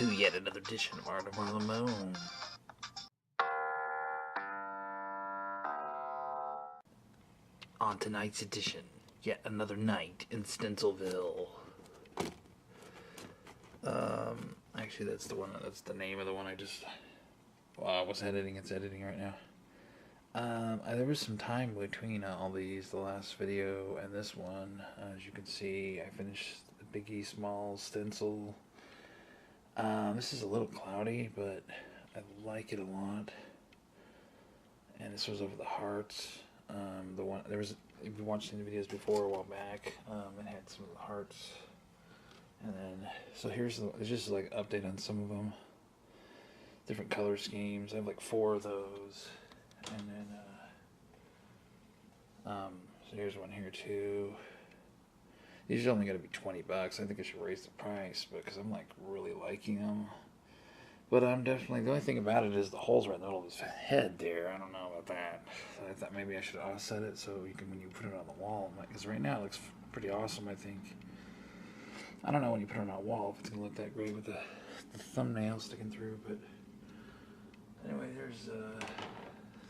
to yet another edition of Art of Harlemone. On tonight's edition, yet another night in Stencilville. Actually, that's the name of the one I just was editing. It's editing right now. There was some time between all these, the last video and this one. As you can see, I finished the Biggie Small stencil. This is a little cloudy, but I like it a lot. And this was over the hearts. If you watched the videos before a while back, it had some of the hearts. And then, so it's just like update on some of them. Different color schemes. I have like 4 of those. And then, so here's one here too. These are only going to be $20. I think I should raise the price because I'm like really liking them. But I'm definitely, the only thing about it is the holes right in the middle of his head there. I don't know about that. So I thought maybe I should offset it so you can, when you put it on the wall, because right now it looks pretty awesome, I think. I don't know when you put it on a wall if it's going to look that great with the thumbnail sticking through, but anyway, there's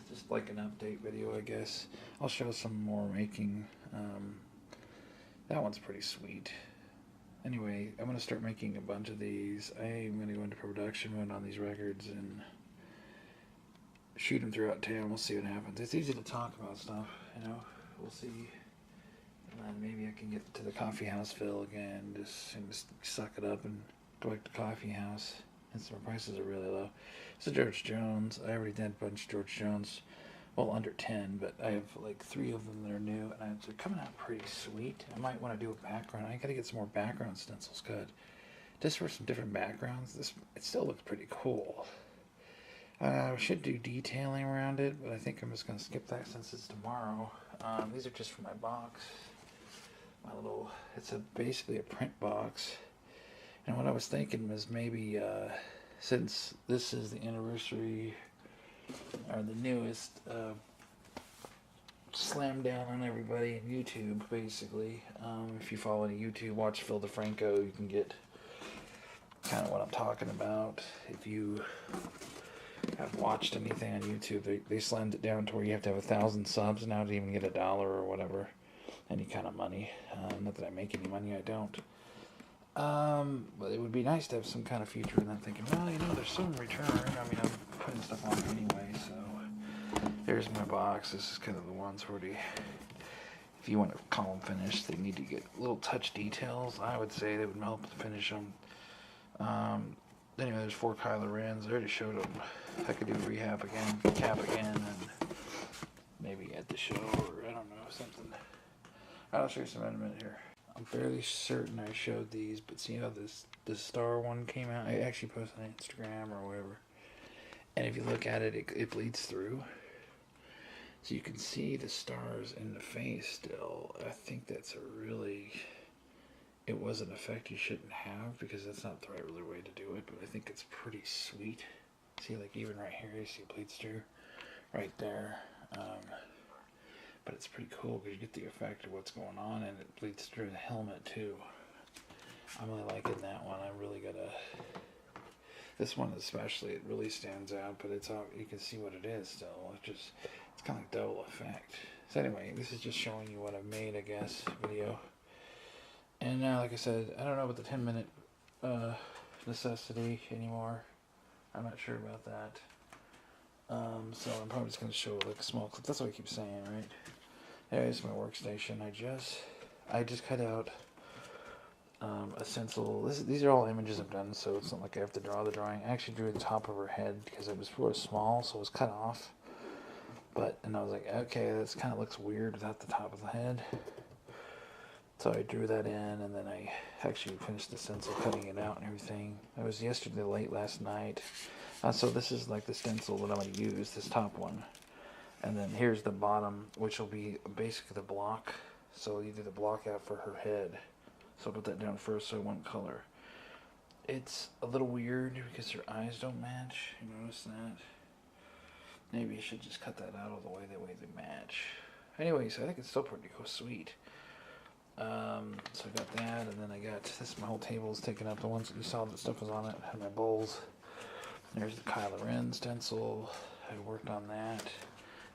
just like an update video, I guess. I'll show some more making. That one's pretty sweet. Anyway, I'm going to start making a bunch of these. I am going to go into production mode on these records and shoot them throughout town. We'll see what happens. It's easy to talk about stuff, you know. We'll see. And then maybe I can get to the coffee houseville again, just suck it up and go back to coffee house. And some prices are really low. So George Jones, I already did a bunch of George Jones. Well, under 10, but I have like 3 of them that are new, and they're coming out pretty sweet. I might want to do a background. I gotta get some more background stencils cut. Just for some different backgrounds. It still looks pretty cool. I should do detailing around it, but I think I'm just gonna skip that since it's tomorrow. These are just for my box. It's basically a print box. And what I was thinking was maybe, since this is the anniversary, or the newest slam down on everybody in YouTube, basically. If you follow any YouTube, watch Phil DeFranco, you can get kind of what I'm talking about. If you have watched anything on YouTube, they slammed it down to where you have to have 1,000 subs now to even get $1 or whatever, any kind of money. Not that I make any money, I don't. But it would be nice to have some kind of feature, and I'm thinking, well, you know, there's some return. I mean, I'm putting stuff on anyway, so here's my box. This is kind of the ones where if you want to call them finished, they need to get little touch details. I would say that would help to finish them. Anyway, there's 4 Kylo Rens. I already showed them. I could do rehab again, cap again, and maybe at the show, or I don't know, something. I'll show you some in a minute here. I'm fairly certain I showed these, but see how the star one came out? I actually posted on Instagram or whatever. And if you look at it, it bleeds through. So you can see the stars in the face still. I think that's it was an effect you shouldn't have, because that's not the right really way to do it, but I think it's pretty sweet. See, like even right here, you see it bleeds through right there. But it's pretty cool because you get the effect of what's going on, and it bleeds through the helmet too. I'm really liking that one. This one especially, it really stands out, but you can see what it is still. It's kind of like double effect. So anyway, this is just showing you what I've made, I guess, video. And now, like I said, I don't know about the 10-minute necessity anymore. I'm not sure about that. So I'm probably just going to show like a small clip. That's what I keep saying, right? There's my workstation. I just cut out a stencil. These are all images I've done, so it's not like I have to draw the drawing. I actually drew the top of her head because it was really small, so it was cut off. And I was like, okay, this kind of looks weird without the top of the head. So I drew that in, and then I actually finished the stencil, cutting it out and everything. It was yesterday late last night. So this is like the stencil that I'm going to use, this top one. And then here's the bottom, which will be basically the block. So you do the block out for her head. So I'll put that down first so one color. It's a little weird because her eyes don't match. You notice that? Maybe I should just cut that out all the way, that way they match. Anyways, I think it's still pretty cool, sweet. So I got that, and then I got this. My whole table is taken up. The ones that you saw that stuff was on it. I had my bowls. There's the Kylo Ren stencil. I worked on that.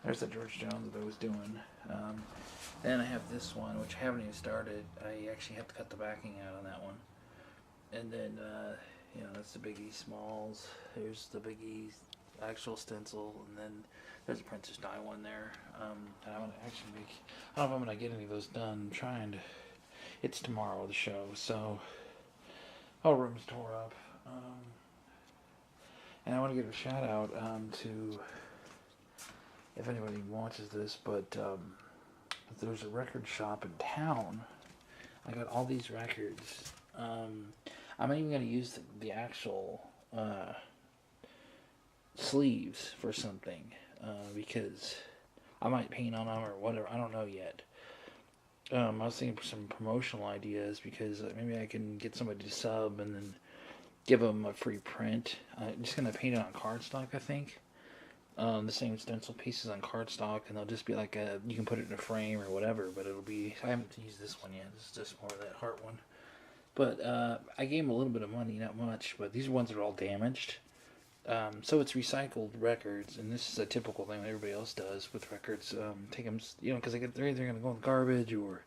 There's the George Jones that I was doing. Then I have this one, which I haven't even started. I actually have to cut the backing out on that one. And then, you know, that's the Big E Smalls. There's the Big E actual stencil, and then there's a Princess Di one there. And I'm gonna actually make. I don't know if I'm gonna get any of those done. I'm trying to. It's tomorrow the show, so whole room's tore up. And I want to give a shout out to, if anybody watches this, but there's a record shop in town. I got all these records. I'm not even going to use the actual sleeves for something because I might paint on them or whatever. I don't know yet. I was thinking for some promotional ideas because maybe I can get somebody to sub and then give them a free print. I'm just going to paint it on cardstock, I think. The same stencil pieces on cardstock, and they'll just be like you can put it in a frame or whatever, but it'll be, I haven't used this one yet. This is just more of that heart one. But I gave them a little bit of money, not much, but these ones are all damaged. So it's recycled records, and this is a typical thing that everybody else does with records. Take them, you know, because they're either going to go in the garbage or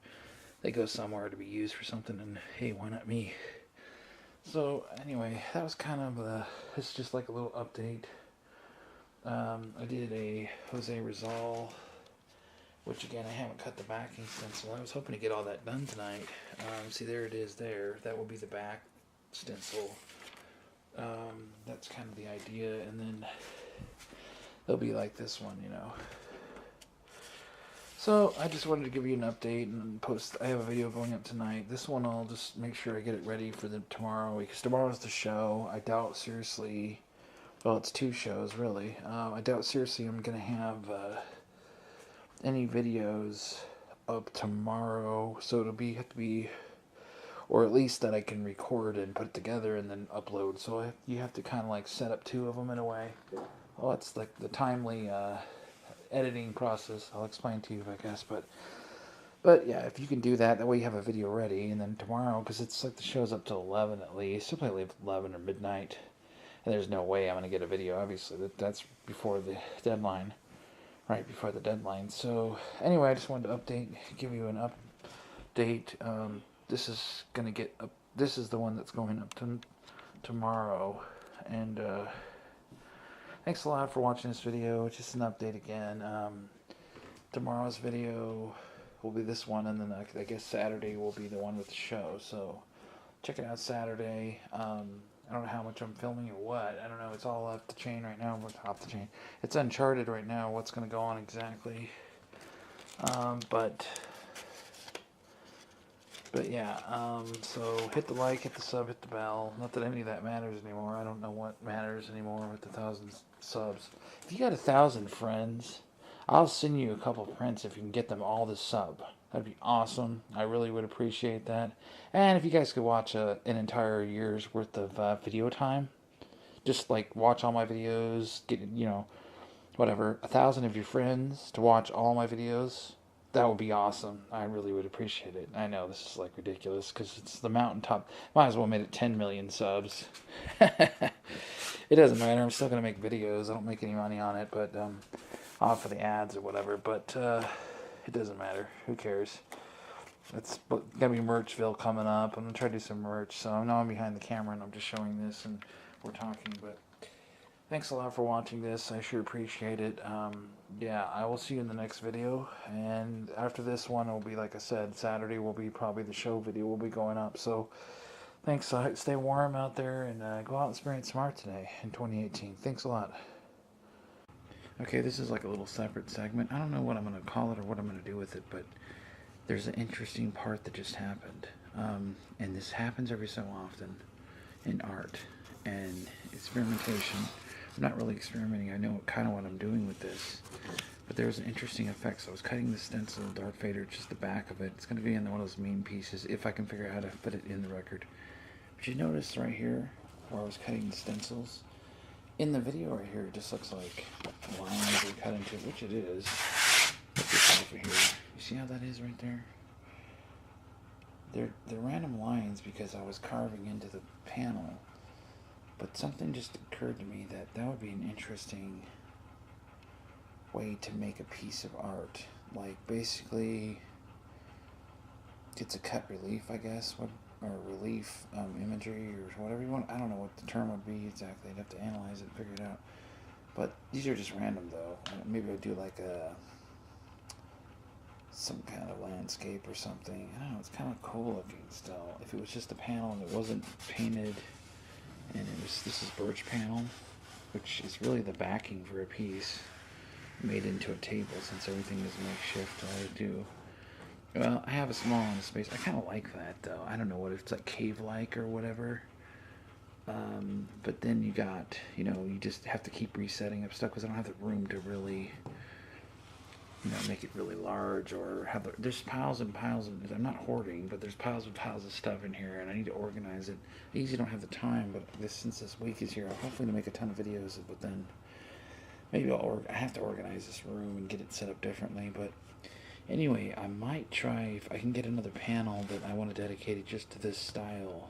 they go somewhere to be used for something, and hey, why not me? So anyway, that was kind of it's just like a little update. I did a Jose Rizal, which again, I haven't cut the backing stencil. I was hoping to get all that done tonight. See, there it is there. That will be the back stencil. That's kind of the idea, and then they'll be like this one, you know. So I just wanted to give you an update and post. I have a video going up tonight. This one I'll just make sure I get it ready for tomorrow, because tomorrow's the show. I doubt seriously. Well, it's 2 shows really. I doubt seriously I'm gonna have any videos up tomorrow. So it'll have to be, or at least that I can record and put it together and then upload. So you have to kind of like set up 2 of them in a way. Well, it's like the timely editing process. I'll explain to you, I guess. But yeah, if you can do that, that way you have a video ready. And then tomorrow, because it's like the show's up till 11 at least. You'll probably leave 11 or midnight. And there's no way I'm going to get a video, obviously. That's before the deadline. Right before the deadline. So anyway, I just wanted to give you an update. This is going to get up. This is the one that's going up tomorrow. And thanks a lot for watching this video. It's just an update again. Tomorrow's video will be this one, and then I guess Saturday will be the one with the show. So check it out Saturday. I don't know how much I'm filming or what. I don't know. It's all off the chain right now. Off the chain. It's uncharted right now. What's going to go on exactly? But yeah. So hit the like, hit the sub, hit the bell. Not that any of that matters anymore. I don't know what matters anymore with the 1,000 subs. If you got 1,000 friends, I'll send you a couple prints if you can get them all to sub. That'd be awesome. I really would appreciate that. And if you guys could watch an entire year's worth of video time, just like watch all my videos, get, you know, whatever, 1,000 of your friends to watch all my videos, that would be awesome. I really would appreciate it. I know this is like ridiculous because it's the mountaintop. Might as well made it 10 million subs. It doesn't matter. I'm still going to make videos. I don't make any money on it, but off for the ads or whatever. But it doesn't matter. Who cares? It's gonna be Merchville coming up. I'm gonna try to do some merch. So I know I'm behind the camera and I'm just showing this and we're talking. But thanks a lot for watching this. I sure appreciate it. Yeah, I will see you in the next video. And after this one, it'll be, like I said, Saturday will be probably the show video will be going up. So thanks. Stay warm out there and go out and experience smart today in 2018. Thanks a lot. Okay, this is like a little separate segment. I don't know what I'm going to call it or what I'm going to do with it, but there's an interesting part that just happened. And this happens every so often in art and experimentation. I'm not really experimenting. I know kind of what I'm doing with this. But there's an interesting effect. So I was cutting the stencil, Darth Vader, just the back of it. It's going to be in one of those mean pieces if I can figure out how to fit it in the record. But you notice right here where I was cutting the stencils? In the video right here, it just looks like lines are cut into, which it is. Put this over here. You see how that is right there? they're random lines because I was carving into the panel. But something just occurred to me that would be an interesting way to make a piece of art. Like, basically, it's a cut relief, I guess, or relief imagery, or whatever you want. I don't know what the term would be exactly. I'd have to analyze it and figure it out. But these are just random, though. Maybe I'd do like some kind of landscape or something. I don't know. It's kind of cool looking still. If it was just a panel and it wasn't painted, and this is birch panel, which is really the backing for a piece made into a table, since everything is makeshift. I do. Well, I have a small amount of space. I kind of like that, though. I don't know what it's like, cave-like or whatever. But then you got, you just have to keep resetting up stuff because I don't have the room to really, make it really large or there's piles and piles of, I'm not hoarding, but there's piles and piles of stuff in here and I need to organize it. I usually don't have the time, but since this week is here, I'll hopefully make a ton of videos, but then maybe I have to organize this room and get it set up differently, but anyway, I might try, if I can get another panel that I want to dedicate it just to this style.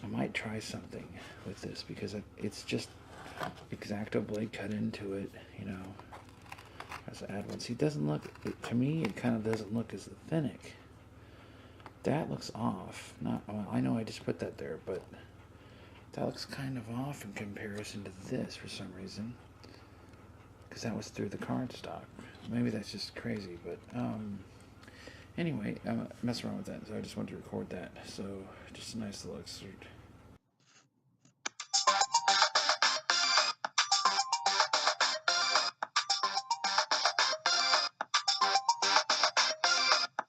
I might try something with this because it's just X-Acto blade cut into it, Has to add one. See, it doesn't look, to me, it kind of doesn't look as authentic. That looks off. Well, I know I just put that there, but that looks kind of off in comparison to this for some reason. Because that was through the cardstock. Maybe that's just crazy, but anyway, I'm messing around with that, so I just wanted to record that. So, just a nice little excerpt.